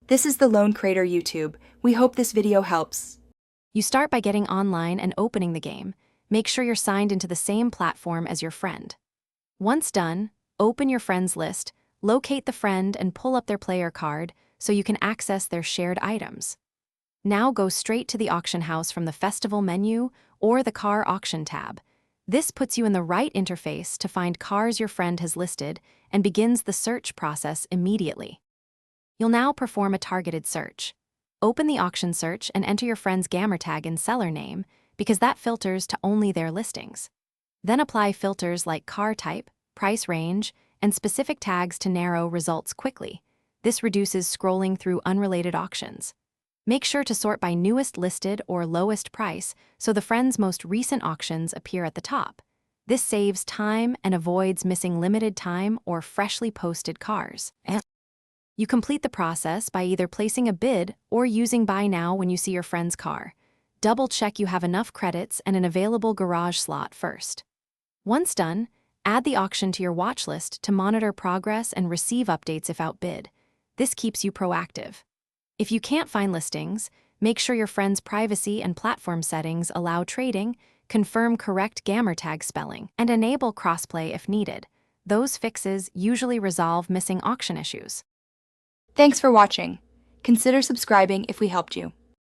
This is the Lone Crater YouTube. We hope this video helps. You start by getting online and opening the game. Make sure you're signed into the same platform as your friend. Once done, open your friends list, locate the friend and pull up their player card so you can access their shared items. Now go straight to the auction house from the festival menu or the car auction tab. This puts you in the right interface to find cars your friend has listed and begins the search process immediately. You'll now perform a targeted search. Open the auction search and enter your friend's gamer tag and seller name because that filters to only their listings. Then apply filters like car type, price range, and specific tags to narrow results quickly. This reduces scrolling through unrelated auctions. Make sure to sort by newest listed or lowest price so the friend's most recent auctions appear at the top. This saves time and avoids missing limited time or freshly posted cars. You complete the process by either placing a bid or using Buy Now when you see your friend's car. Double-check you have enough credits and an available garage slot first. Once done, add the auction to your watch list to monitor progress and receive updates if outbid. This keeps you proactive. If you can't find listings, make sure your friend's privacy and platform settings allow trading, confirm correct gamer tag spelling, and enable crossplay if needed. Those fixes usually resolve missing auction issues. Thanks for watching. Consider subscribing if we helped you.